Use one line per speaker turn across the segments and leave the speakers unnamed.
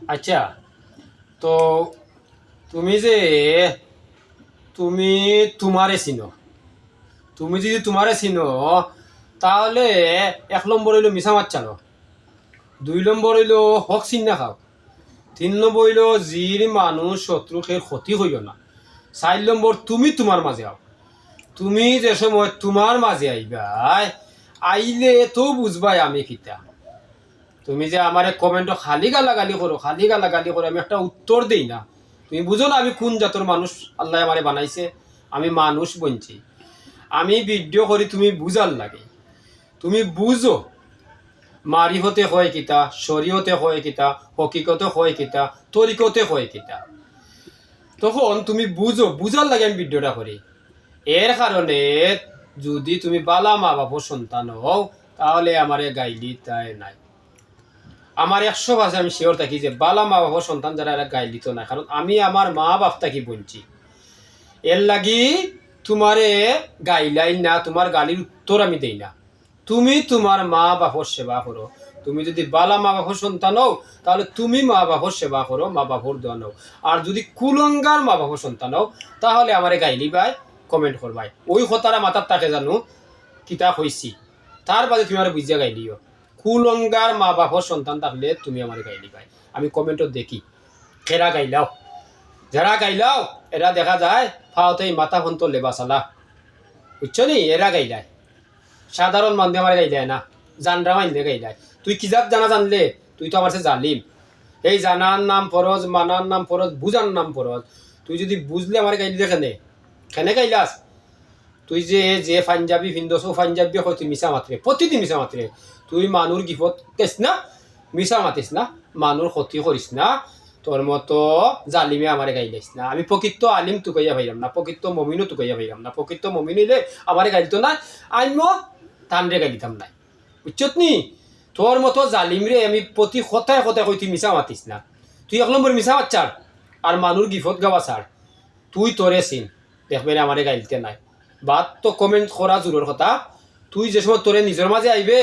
আচ্ছা, তো তুমি যে তুমি তোমারে চিনো, তুমি যদি তোমারে চিনো তাহলে 1 নম্বর হইলো মিছা মাছ চালো, 2 নম্বর হইলো হক চিন্না খাও, 3 নম্বর হইলো জির মানুষ শত্রুকে ক্ষতি হইল না, 4 নম্বর তুমি তোমার মাঝে আও। তুমি যে সময় তোমার মাঝে আইবাই, আইলে তো বুঝবাই আমি কিতা। তুমি যে আমার কমেন্ট খালি গালাগালি করো, খালি গালাগালি করো, আমি একটা উত্তর দেই না। তুমি বুঝো না আমি কোন জাতের মানুষ আল্লাহ আমারে বানাইছে। আমি মানুষ বনছি, আমি ভিডিও করি তুমি বুঝার লাগে। তুমি বুঝো মারিফতে হয় কিতা, শরীয়তে হয় কিতা, হকিকতে হয় কিতা, তরিকতে হয় কিতা। তখন তুমি বুঝো, বুঝার লাগে আমি ভিডিওটা করি। এর কারণে যদি তুমি বালা মা বাবার সন্তান হও তাহলে আমারে গাইলি তাই নাই। আমার 100% আমি শিওর থাকি যে বালা মা বাবার সন্তান যারা এরা গাইলি তো না, কারণ আমি আমার মা বাপ থাকি বলছি। এর লাগি তোমারে গাইলাই না, তোমার গালির উত্তর আমি দেই না। তুমি তোমার মা বাপর সেবা করো। তুমি যদি বালা মা বাপর সন্তান হও তাহলে তুমি মা বাপর সেবা করো, মা বাপর দোয়া নাও। আর যদি কুলঙ্গার মা বাপর সন্তান হও তাহলে আমারে গাইলি ভাই, কমেন্ট করবাই। ওই কথাটা মাথার তাকে জানো কিতাব হইছি, তার বাদে তুমি আমার বুঝিয়া গাইলিও। কুলঙ্গার মা বাপর সন্তান থাকলে তুমি আমার গাইলি ভাই। আমি কমেন্টও দেখি এরা গাইলাও, যারা গাইলাও এরা দেখা যায় ফাওতেই মাথা ফন্ত লেবা চালা, বুঝছো নি? এরা গাইলায় সাধারণ মানুষ আমার গাইলায় না, জানরা মানলে গাইলায়। তুই কি জাত জানা জানলে? তুই তো আমার সে জালিম। এই জানার নাম ফরজ, মানার নাম ফরজ, বুঝার নাম ফরজ। তুই যদি বুঝলে আমার গাইলি দেখেনে খেনে গাইলাস। তুই যে যে পাঞ্জাবি ভিন্দস ও পাঞ্জাবি হয় তুই মিশা মাত্রে, প্রতিদিন মিশা মাত্রে। তুই মানুষ গিফত কেস না, মিশা মাতিস না, মানুষ ক্ষতি করিস না। তোর মতো জালিমে আমারে গাইলাইস না। আমি প্রকৃত আলিম তু কইয়া ভাইলাম না, প্রকৃত মমিনও তু কইয়া ভাইলাম না। প্রকৃত মমিন হইলে আমারে গাইতো না, আইমো তানরে গাইতাম নাই, বুঝছত নি? তোর মতো জালিম রে আমি প্রতি কথায় কথায় কই তুই মিশা মাতিস না। তুই 1 নম্বর মিশা মাতছার আর মানুষ গিফত গাওয়া ছাড়। তুই তোরে চিন, দেখবে আমারে গাইলতে নাই। বাদ তো কমেন্ট করা জোরের কথা। তুই যে সময় তোরে নিজের মাঝে আইবে,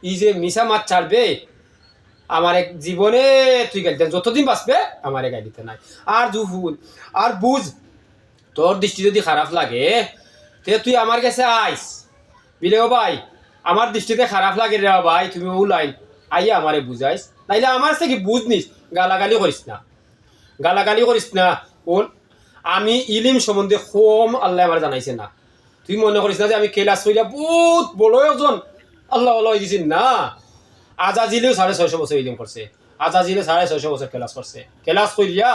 ই যে মিশা মাছ ছাড়বে, আমার এক জীবনে তুই গাইতে যতদিন বাঁচবে আমারে গাই দিতে নাই। আর জুফুল আর বুঝ, তোর দৃষ্টি যদি খারাপ লাগে তে তুই আমার কাছে আইস বিলে, ও ভাই আমার দৃষ্টিতে খারাপ লাগে রে ভাই, তুমি ও লাইন আইয়া আমারে বুঝাইস। নাইলে আমার কাছে কি বুঝ নিস, গালাগালি করিস না, গালাগালি করিস না। কোন আমি ইলিম সম্বন্ধে কম আল্লাহ আমার জানাইছে না। তুই মনে করিস না যে আমি কেলাস কইরা বহুত বড় একজন আল্লাহ আল্লাহ দিছিস না। আজাজিলেও 650 বছর ইলিম করছে, আজাজিলে 650 বছর কেলাস করছে, কেলাস কইরা